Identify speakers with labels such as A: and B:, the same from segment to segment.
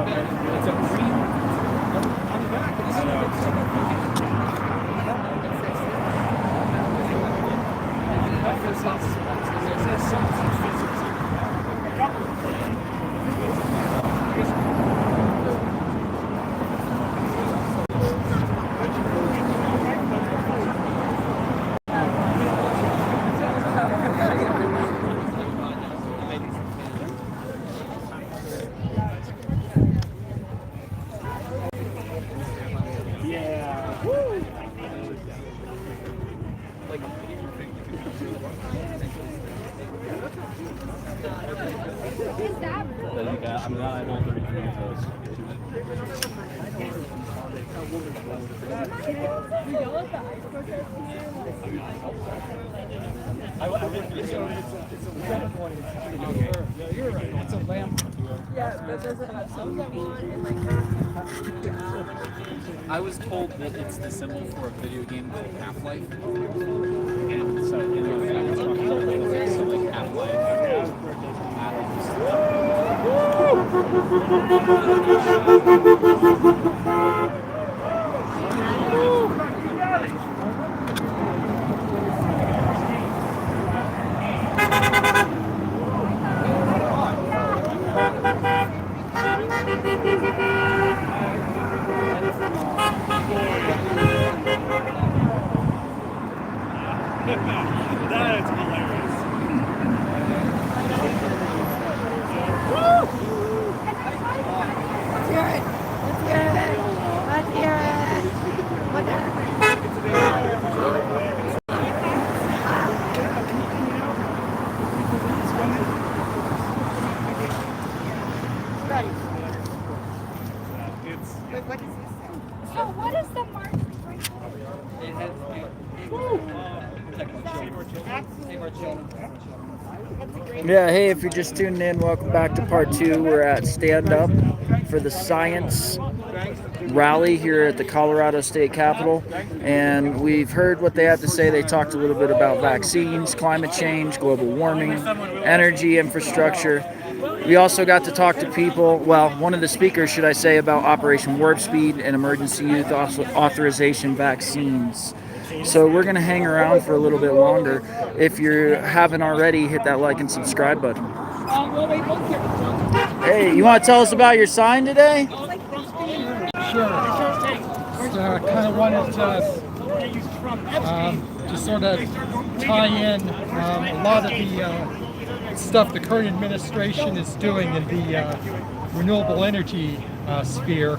A: It's a green on the back. I'm not an older You're right. It's a lamp.
B: Yeah, but does it have something on and like
A: I was told that it's the symbol for a video game called Half-Life. And so, you know, so like Half-Life.
C: That's hilarious.
B: let's hear it. Let's hear it. Let's hear it. What's that? Wait, what is this?
D: So what is the mark?
E: Yeah, hey, if you're just tuning in, welcome back to part 2. We're at Stand Up for the Science Rally here at the Colorado State Capitol, and we've heard what they had to say. They talked a little bit about vaccines, climate change, global warming, energy infrastructure. We also got to talk to people, well, one of the speakers, should I say, about Operation Warp Speed and emergency youth authorization vaccines. So we're going to hang around for a little bit longer. If you haven't already, hit that like and subscribe button. Hey, you want to tell us about your sign today?
C: Sure. Kind of wanted to sort of tie in a lot of the stuff the current administration is doing in the renewable energy sphere,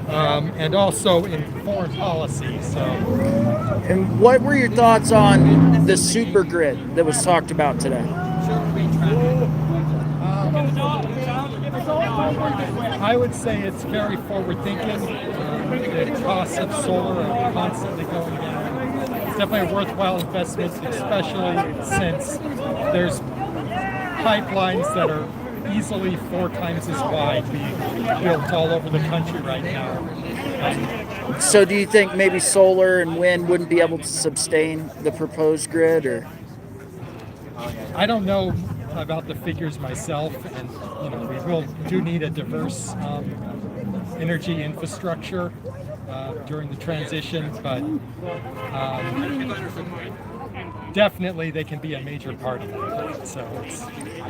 C: and also in foreign policy. So,
E: and what were your thoughts on the super grid that was talked about today?
C: I would say it's very forward-thinking. The costs of solar are constantly going down. It's definitely a worthwhile investment, especially since there's pipelines that are easily 4 times as wide being built all over the country right now.
E: So do you think maybe solar and wind wouldn't be able to sustain the proposed grid, or?
C: I don't know about the figures myself, and we do need a diverse energy infrastructure during the transition, but definitely they can be a major part of it. So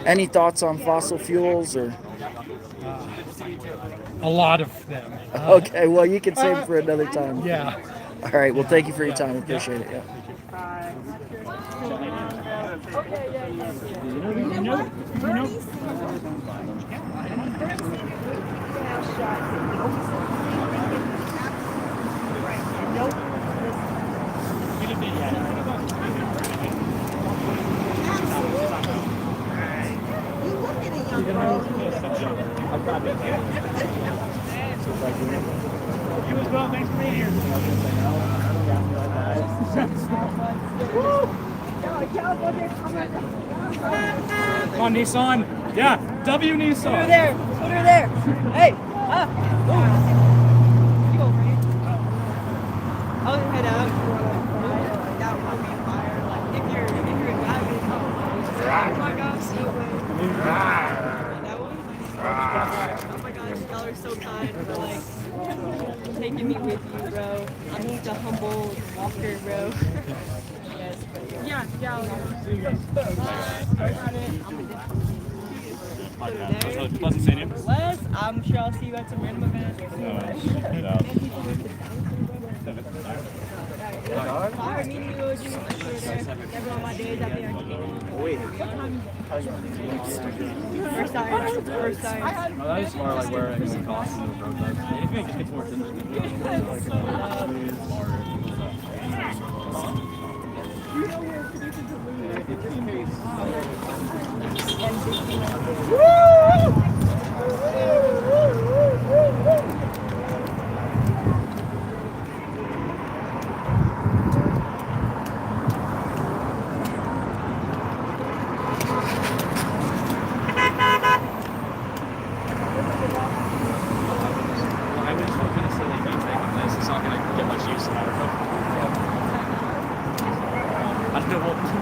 E: any thoughts on fossil fuels, or?
C: A lot of them.
E: Okay, well, you can save it for another time.
C: Yeah.
E: All right, well, thank you for your time. I appreciate it. Yeah.
A: You as well. Thanks for being here. Come on, Nissan. Yeah, W Nissan.
B: Over there. Over there. Hey. You over here. I'll head out. That would be fire. Like if you're a guy with oh my gosh, that one. Oh my gosh, so kind for like taking me with you, bro. I'm just a humble walker, bro. Yes, but yeah,
A: Pleasant seeing you.
B: Les, I'm sure I'll see you at some random event. Fire, me and you, just there. Never on my days, I'll be on.
A: Wait.
B: First time.
A: No, that is more like wearing the costume of road life. Anything just gets more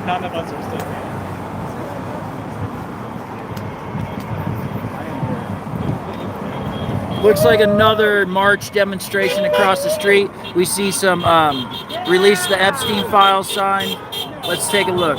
A: none of us are still
E: Looks like another march demonstration across the street. We see some release the Epstein Files sign. Let's take a look.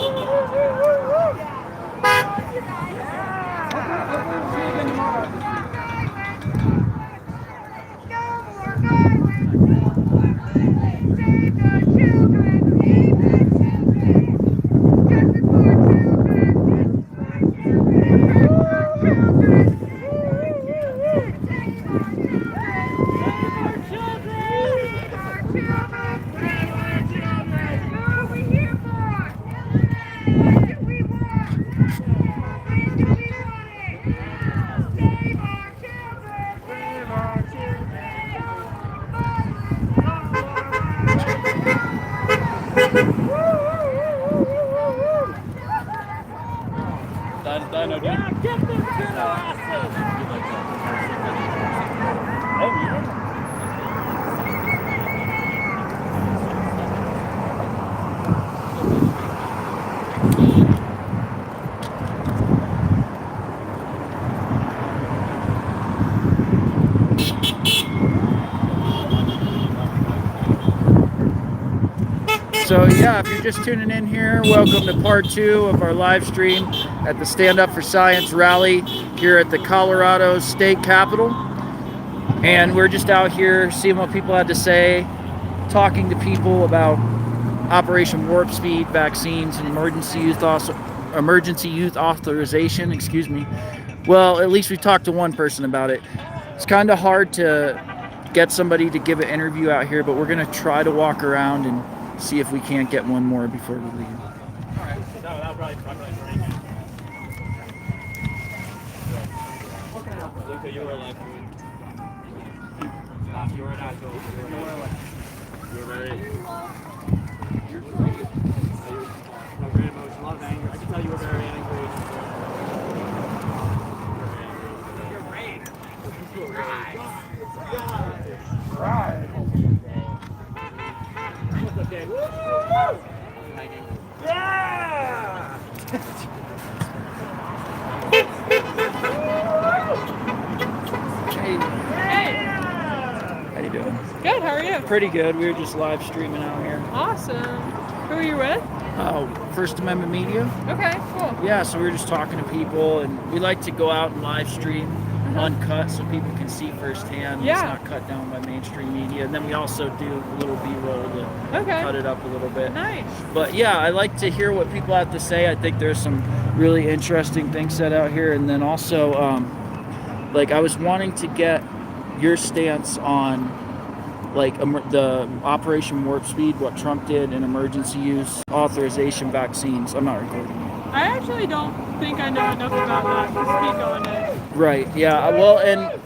E: So yeah, if you're just tuning in here, welcome to part 2 of our live stream at the Stand Up for Science rally here at the Colorado State Capitol. And we're just out here seeing what people had to say, talking to people about Operation Warp Speed, vaccines, and emergency youth authorization, excuse me. Well, at least we talked to one person about it. It's kind of hard to get somebody to give an interview out here, but we're going to try to walk around and see if we can't get one more before we leave.
A: I can tell you were very angry. Yeah!
E: Hey. How you doing?
F: Good, how are you?
E: Pretty good. We were just live streaming out here.
F: Awesome. Who are you with?
E: Oh, First Amendment Media.
F: Okay, cool.
E: Yeah, so we were just talking to people, and we like to go out and live stream uncut so people can see firsthand.
F: Yeah.
E: It's not cut down by mainstream media. And then we also do a little B-roll to
F: Okay.
E: cut it up a little bit.
F: Nice.
E: But yeah, I like to hear what people have to say. I think there's some really interesting things said out here. And then also, like, I was wanting to get your stance on, like, the Operation Warp Speed, what Trump did, and emergency use authorization vaccines. I'm not recording.
F: I actually don't think I know enough about that to speak on it.
E: Right. Yeah. Well, and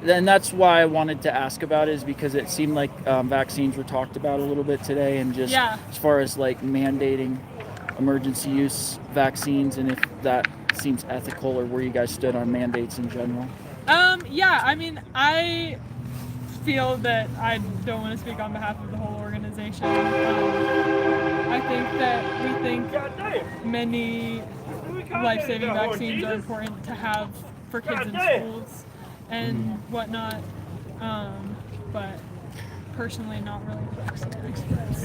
E: then that's why I wanted to ask about it, is because it seemed like vaccines were talked about a little bit today, and just as far as like mandating emergency use vaccines, and if that seems ethical, or where you guys stood on mandates in general.
F: Yeah, I mean, I feel that I don't want to speak on behalf of the whole organization. I think that we think many life-saving vaccines are important to have for kids in schools. and whatnot. But personally, not really vaccine experts.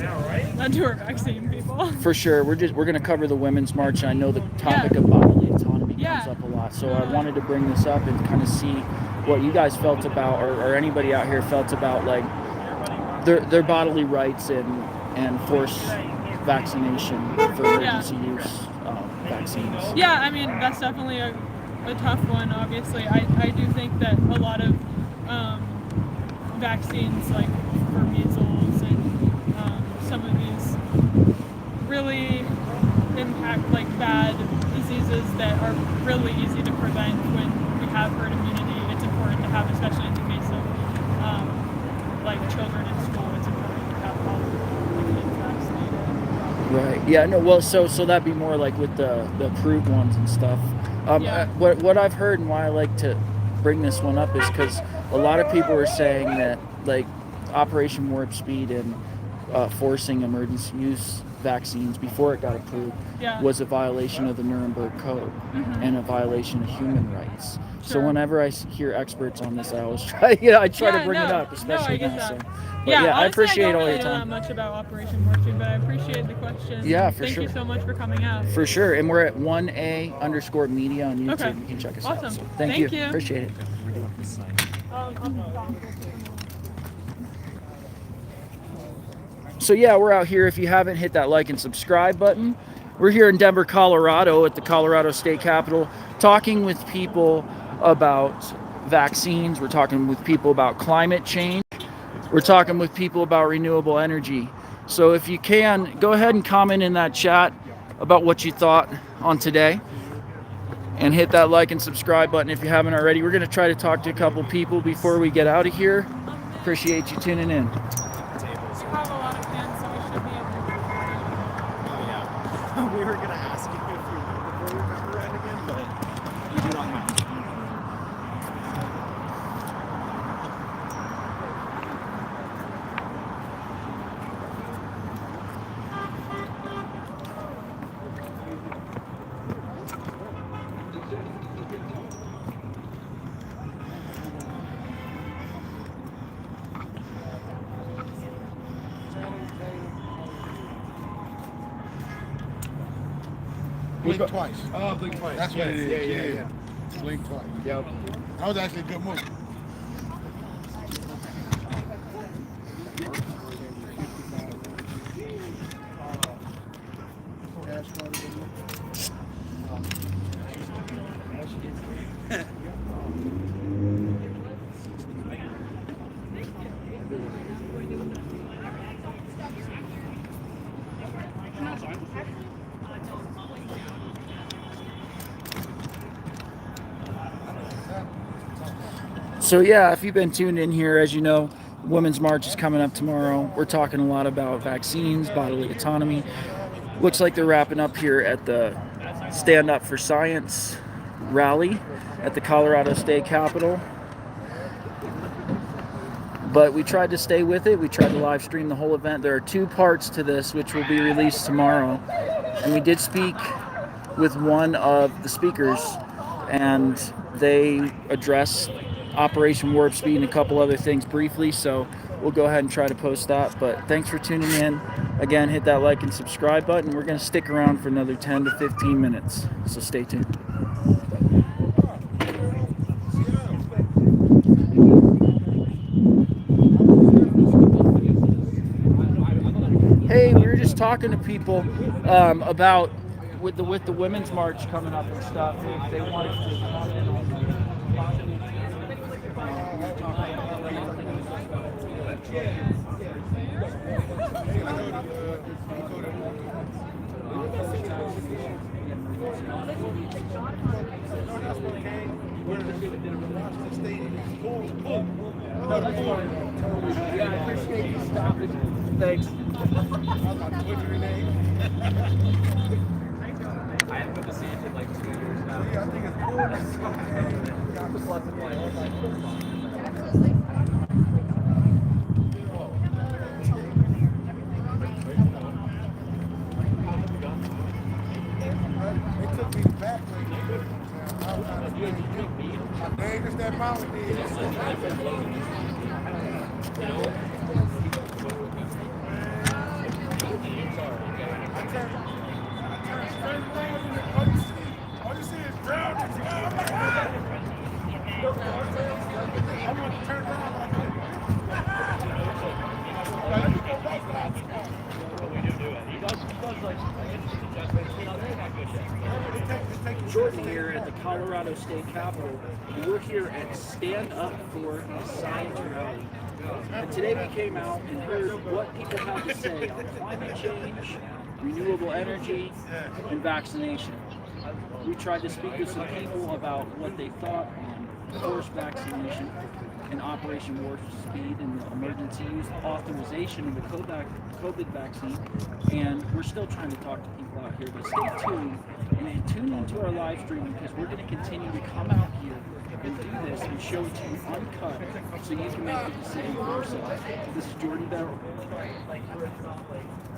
F: Not to our vaccine people.
E: For sure, we're gonna cover the Women's March. I know the topic of bodily autonomy
F: Yeah.
E: comes up a lot, so I wanted to bring this up and kind of see what you guys felt about, or anybody out here felt about, like their bodily rights and forced vaccination for emergency use vaccines.
F: Yeah, I mean, that's definitely a tough one, obviously. I do think that a lot of vaccines, like for measles and some of these really impact like bad diseases that are really easy to prevent when we have herd immunity. It's important to have, especially in the case of like children in school, it's important to have all the kids vaccinated.
E: Right. Yeah. No. Well, so that'd be more like with the approved ones and stuff.
F: Yeah.
E: What I've heard and why I like to bring this one up is because a lot of people are saying that like Operation Warp Speed and forcing emergency use vaccines before it got approved was a violation of the Nuremberg Code and a violation of human rights. So whenever I hear experts on this, I always try to bring it up, especially
F: I get
E: now.
F: that.
E: So. But yeah,
F: honestly,
E: I appreciate
F: I don't
E: all
F: really
E: your
F: know that
E: time.
F: much about Operation Warp Speed, but I appreciate the question.
E: Yeah, for
F: Thank
E: sure.
F: you so much for coming out.
E: For sure. And we're at 1A_media on YouTube.
F: Okay.
E: You can check us out.
F: Awesome.
E: So
F: Thank
E: you.
F: you.
E: Appreciate it. So yeah, we're out here. If you haven't hit that like and subscribe button, we're here in Denver, Colorado at the Colorado State Capitol talking with people about vaccines. We're talking with people about climate change. We're talking with people about renewable energy. So if you can, go ahead and comment in that chat about what you thought on today. And hit that like and subscribe button if you haven't already. We're going to try to talk to a couple people before we get out of here. Appreciate you tuning in.
F: We have a lot of fans, so we should be able to.
A: Oh yeah. We were gonna ask you if you remember it again, but we do not have.
G: Blink twice.
C: Oh, blink twice.
G: That's what it is. Yeah. Blink twice.
C: Yep.
G: That was actually a good movie.
E: So yeah, if you've been tuned in here, as you know, Women's March is coming up tomorrow. We're talking a lot about vaccines, bodily autonomy. Looks like they're wrapping up here at the Stand Up for Science rally at the Colorado State Capitol. But we tried to stay with it. We tried to live stream the whole event. There are 2 parts to this, which will be released tomorrow. And we did speak with one of the speakers, and they addressed Operation Warp Speed and a couple other things briefly. So we'll go ahead and try to post that. But thanks for tuning in. Again, hit that like and subscribe button. We're going to stick around for another 10 to 15 minutes. So stay tuned. Hey, we were just talking to people about with the Women's March coming up and stuff. If they wanted Yeah, I appreciate you stopping. Thanks.
A: I haven't been to see it in like 2 years now.
G: They took me back. Dave is that mountain. All you see is brown. I'm like, ah! I want to turn around. Let me go back.
E: Jordan here at the Colorado State Capitol. We're here at Stand Up for Science Rally. And today we came out and heard what people have to say on climate change, renewable energy, and vaccination. We tried to speak with some people about what they thought on forced vaccination and Operation Warp Speed and the emergency use authorization of the COVID vaccine. And we're still trying to talk to people out here, but stay tuned and tune into our live stream because we're going to continue to come out here and do this and show it to you uncut so you can make the decision for yourself. This is Jordan Bell.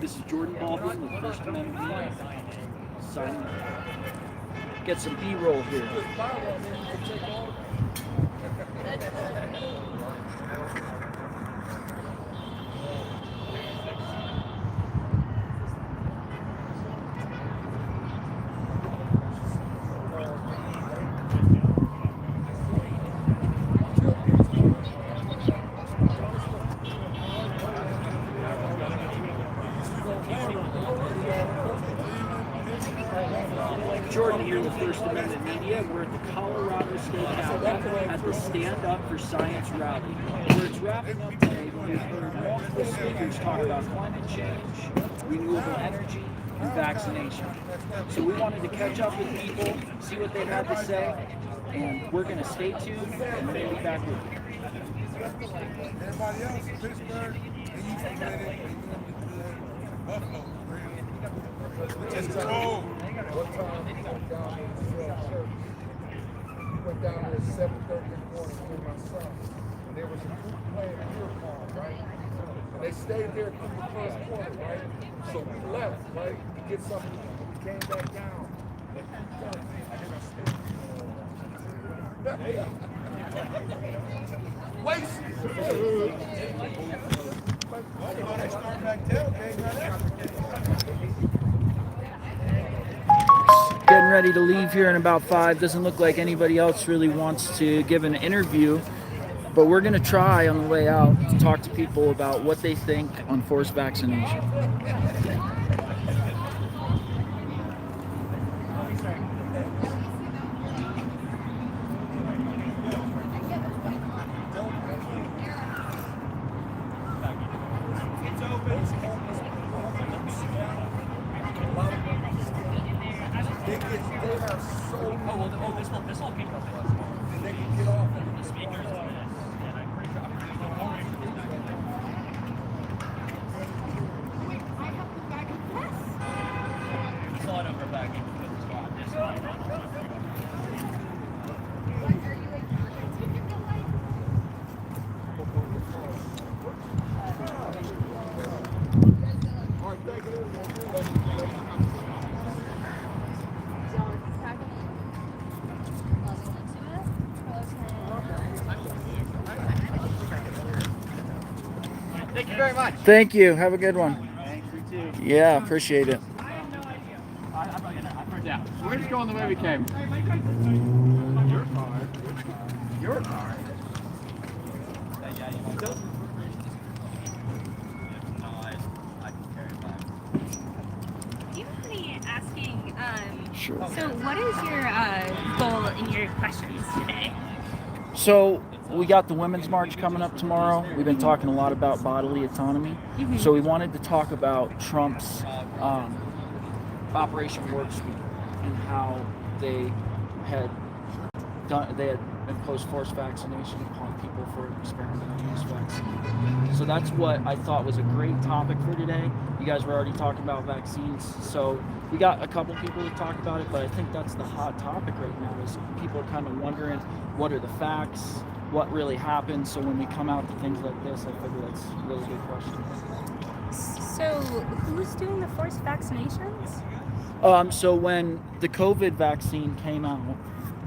E: This is Jordan Baldwin with First Amendment Media. Signing off. Get some B-roll here. Jordan here with First Amendment Media. We're at the Colorado State Capitol at the Stand Up for Science rally, where it's wrapping up today. We've heard multiple speakers talk about climate change, renewable energy, and vaccination. So we wanted to catch up with people, see what they had to say, and we're going to stay tuned and we'll be back with you.
G: Everybody else in Pittsburgh, and you committed, and you Buffalo. Just go.
H: What time you went down there to church? We went down there at 7:30 in the morning with my son. And there was a group playing beer pong, right? And they stayed there through the first quarter, right? So we left, right, to get something to eat. We came back down. Wasted.
E: Getting ready to leave here in about 5. Doesn't look like anybody else really wants to give an interview, but we're going to try on the way out to talk to people about what they think on forced vaccination.
A: Thank you very much.
E: Thank you. Have a good one.
A: Thanks, you too.
E: Yeah, appreciate it.
A: I have no idea. I'm for down. We're just going the way we came. Your car. Your car.
D: Do you mind me asking,
E: Sure.
D: so what is your goal in your questions today?
E: So we got the Women's March coming up tomorrow. We've been talking a lot about bodily autonomy. So we wanted to talk about Trump's Operation Warp Speed and how they had imposed forced vaccination upon people for experimental use vaccine. So that's what I thought was a great topic for today. You guys were already talking about vaccines, so we got a couple people to talk about it, but I think that's the hot topic right now is people are kind of wondering what are the facts, what really happened. So when we come out to things like this, I figure that's a really good question.
D: So who's doing the forced vaccinations?
E: So when the COVID vaccine came out,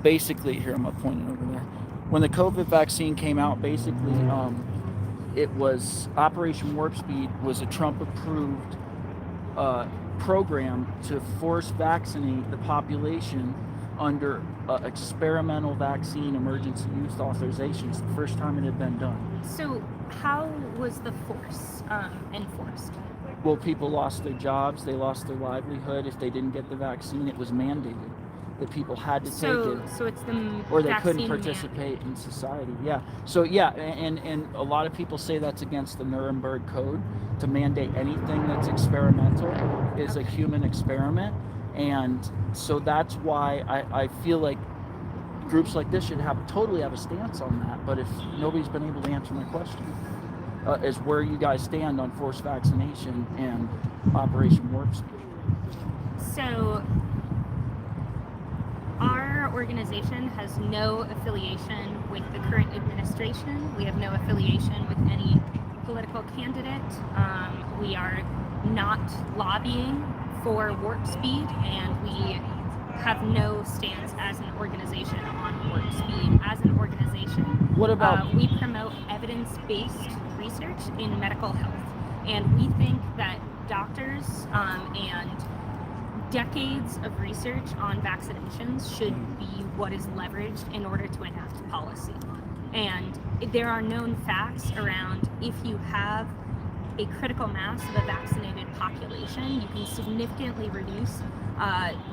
E: basically, here I'm pointing over there. When the COVID vaccine came out, basically, it was Operation Warp Speed was a Trump-approved program to force vaccinate the population under experimental vaccine emergency use authorizations. The first time it had been done.
D: So how was the force enforced?
E: Well, people lost their jobs, they lost their livelihood. If they didn't get the vaccine, it was mandated that people had to take it.
D: So it's the
E: Or they couldn't
D: vaccine
E: participate in society. Yeah. So yeah, and a lot of people say that's against the Nuremberg Code to mandate anything that's experimental is a human experiment. And so that's why I feel like groups like this should totally have a stance on that. But if nobody's been able to answer my question, is where you guys stand on forced vaccination and Operation Warp Speed.
D: So our organization has no affiliation with the current administration. We have no affiliation with any political candidate. We are not lobbying for Warp Speed, and we have no stance as an organization on Warp Speed. As an organization,
E: What about
D: we promote evidence-based research in medical health, and we think that doctors and decades of research on vaccinations should be what is leveraged in order to enact policy. And there are known facts around if you have a critical mass of a vaccinated population, you can significantly reduce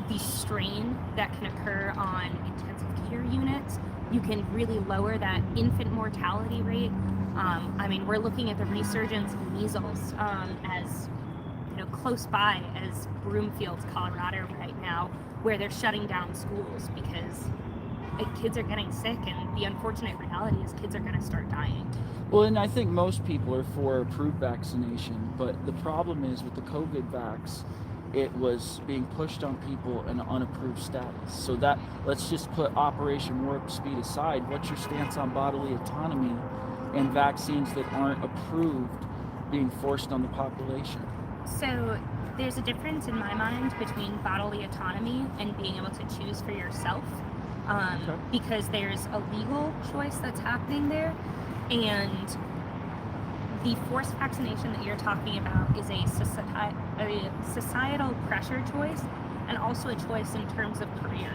D: the strain that can occur on intensive care units. You can really lower that infant mortality rate. I mean, we're looking at the resurgence of measles as close by as Broomfield, Colorado right now, where they're shutting down schools because kids are getting sick, and the unfortunate reality is kids are going to start dying.
E: Well, and I think most people are for approved vaccination, but the problem is with the COVID vax, it was being pushed on people in an unapproved status. So that, let's just put Operation Warp Speed aside. What's your stance on bodily autonomy and vaccines that aren't approved being forced on the population?
D: So there's a difference in my mind between bodily autonomy and being able to choose for yourself, because there's a legal choice that's happening there, and the forced vaccination that you're talking about is a societal pressure choice and also a choice in terms of career.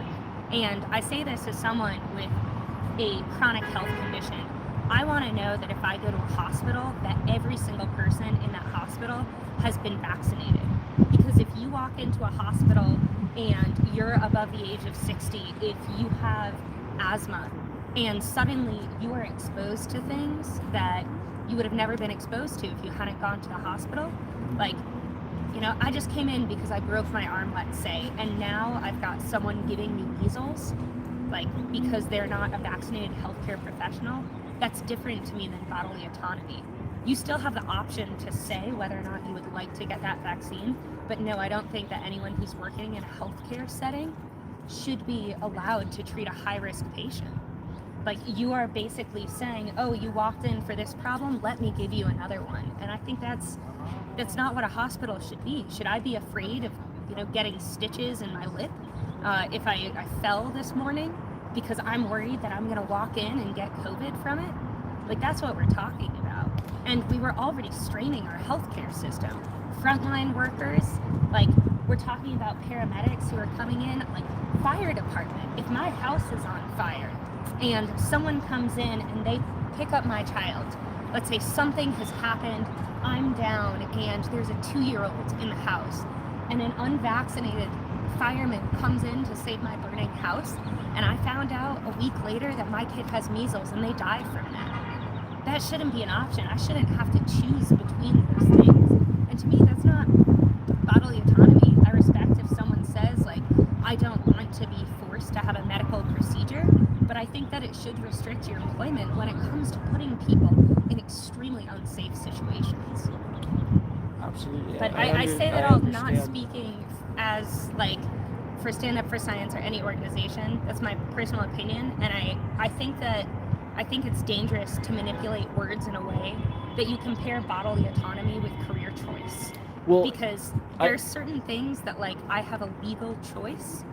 D: And I say this as someone with a chronic health condition. I want to know that if I go to a hospital, that every single person in that hospital has been vaccinated. Because if you walk into a hospital and you're above the age of 60, if you have asthma, and suddenly you are exposed to things that you would have never been exposed to if you hadn't gone to the hospital. Like, I just came in because I broke my arm, let's say, and now I've got someone giving me measles, like, because they're not a vaccinated healthcare professional. That's different to me than bodily autonomy. You still have the option to say whether or not you would like to get that vaccine, but no, I don't think that anyone who's working in a healthcare setting should be allowed to treat a high-risk patient. Like, you are basically saying, oh, you walked in for this problem, let me give you another one. And I think that's not what a hospital should be. Should I be afraid of, getting stitches in my lip if I fell this morning because I'm worried that I'm gonna walk in and get COVID from it? Like, that's what we're talking about. And we were already straining our healthcare system. Frontline workers, like, we're talking about paramedics who are coming in, like, fire department. If my house is on fire and someone comes in and they pick up my child, let's say something has happened, I'm down, and there's a 2-year-old in the house, and an unvaccinated fireman comes in to save my burning house, and I found out a week later that my kid has measles and they died from that. That shouldn't be an option. I shouldn't have to choose between those things. And to me, that's not bodily autonomy. I respect if someone says, like, I don't want to be forced to have a medical procedure, but I think that it should restrict your employment when it comes to putting people in extremely unsafe situations.
E: Absolutely.
D: But I say that all not speaking as, like, for Stand Up for Science or any organization. That's my personal opinion, and I think it's dangerous to manipulate words in a way that you compare bodily autonomy with career choice.
E: Well,
D: because there's certain things that, like, I have a legal choice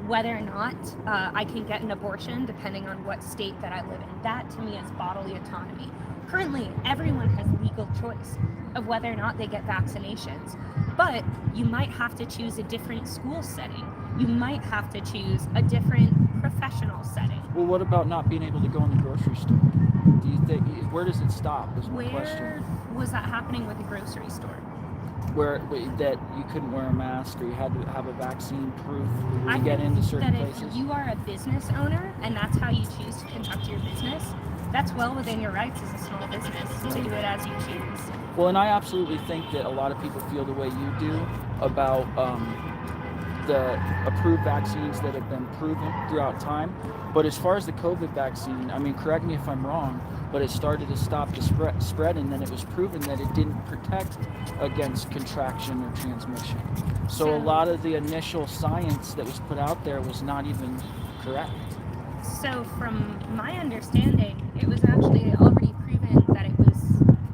D: whether or not I can get an abortion, depending on what state that I live in. That to me is bodily autonomy. Currently, everyone has legal choice of whether or not they get vaccinations, but you might have to choose a different school setting. You might have to choose a different professional setting.
E: Well, what about not being able to go in the grocery store? Do you think, where does it stop is my question.
D: Where was that happening with the grocery store?
E: Where that you couldn't wear a mask or you had to have a vaccine proof to
D: I
E: get
D: think
E: into certain
D: that
E: places?
D: if you are a business owner and that's how you choose to conduct your business, that's well within your rights as a small business to do it as you choose.
E: Well, and I absolutely think that a lot of people feel the way you do about the approved vaccines that have been proven throughout time. But as far as the COVID vaccine, I mean, correct me if I'm wrong, but it started to stop the spread, and then it was proven that it didn't protect against contraction or transmission. So a lot of the initial science that was put out there was not even correct.
D: So from my understanding, it was actually already proven that it was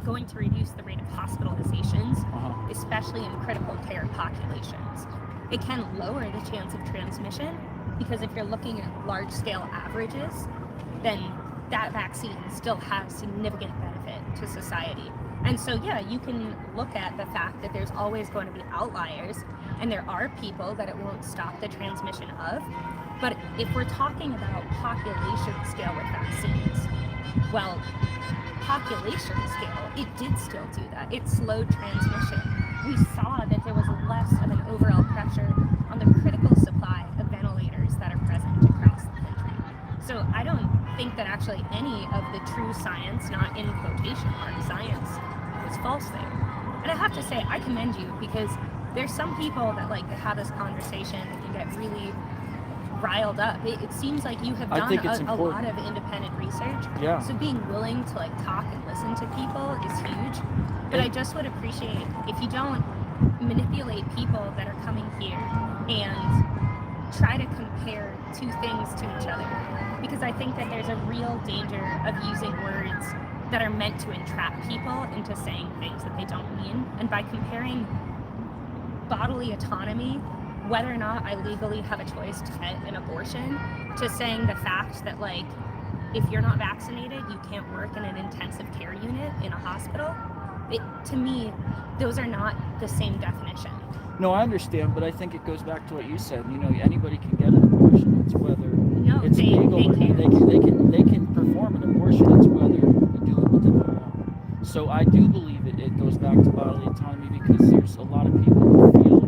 D: going to reduce the rate of hospitalizations, especially in critical care populations. It can lower the chance of transmission because if you're looking at large-scale averages, then that vaccine still has significant benefit to society. And so, yeah, you can look at the fact that there's always going to be outliers, and there are people that it won't stop the transmission of. But if we're talking about population scale with vaccines, well, population scale, it did still do that. It slowed transmission. We saw that there was less of an overall pressure on the critical supply of ventilators that are present across the country. So I don't think that actually any of the true science, not in quotation mark science, is false there. And I have to say, I commend you because there's some people that like to have this conversation and can get really riled up. It seems like you have done a lot of independent research.
E: Yeah.
D: So being willing to like talk and listen to people is huge. But I just would appreciate if you don't manipulate people that are coming here and try to compare two things to each other. Because I think that there's a real danger of using words that are meant to entrap people into saying things that they don't mean. And by comparing bodily autonomy, whether or not I legally have a choice to get an abortion, to saying the fact that like, if you're not vaccinated, you can't work in an intensive care unit in a hospital, to me, those are not the same definition.
E: No, I understand, but I think it goes back to what you said. You know, anybody can get an abortion. It's whether it's legal. They can perform an abortion. It's whether you do it within the law. So I do believe it goes back to bodily autonomy because there's a lot of people who feel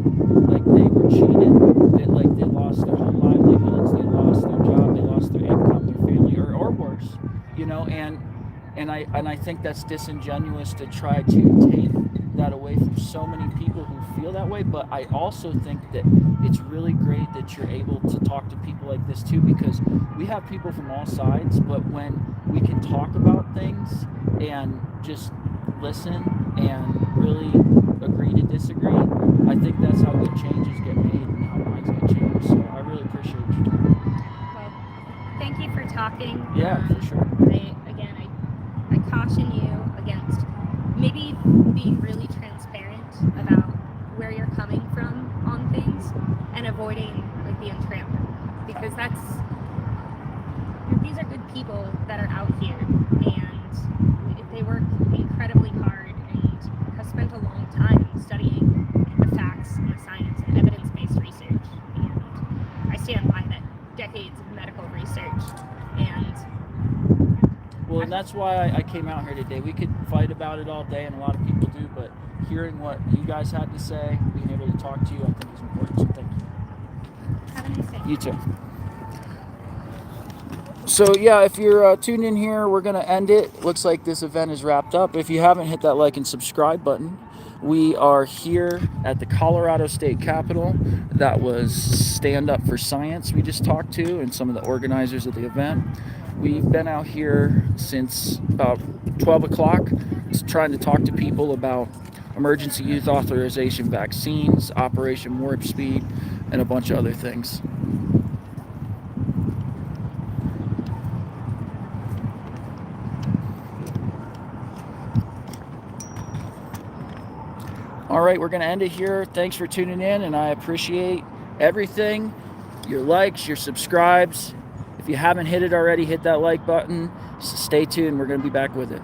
E: like they were cheated, that like they lost their whole livelihoods, they lost their job, they lost their income, their family, or worse. You know, and I think that's disingenuous to try to take that away from so many people who feel that way. But I also think that it's really great that you're able to talk to people like this too, because we have people from all sides, but when we can talk about things and just listen and really agree to disagree, I think that's how good changes get made and how minds get changed. So I really appreciate you doing it.
D: Well, thank you for talking.
E: Yeah, for sure.
D: I caution you against maybe being really transparent about where you're coming from on things and avoiding like the entrapment, because these are good people that are out here and they work incredibly hard and have spent a long time studying the facts and the science and evidence-based research, and I stand by that. Decades of medical research.
E: Well, and that's why I came out here today. We could fight about it all day, and a lot of people do, but hearing what you guys had to say, being able to talk to you, I think is important. So thank you.
D: Have a nice day.
E: You too. So yeah, if you're tuned in here, we're going to end it. Looks like this event is wrapped up. If you haven't hit that like and subscribe button, we are here at the Colorado State Capitol. That was Stand Up for Science we just talked to, and some of the organizers of the event. We've been out here since about 12 o'clock trying to talk to people about emergency youth authorization vaccines, Operation Warp Speed, and a bunch of other things. All right, we're going to end it here. Thanks for tuning in, and I appreciate everything. your likes, your subscribes. If you haven't hit it already, hit that like button. Stay tuned. We're going to be back with it.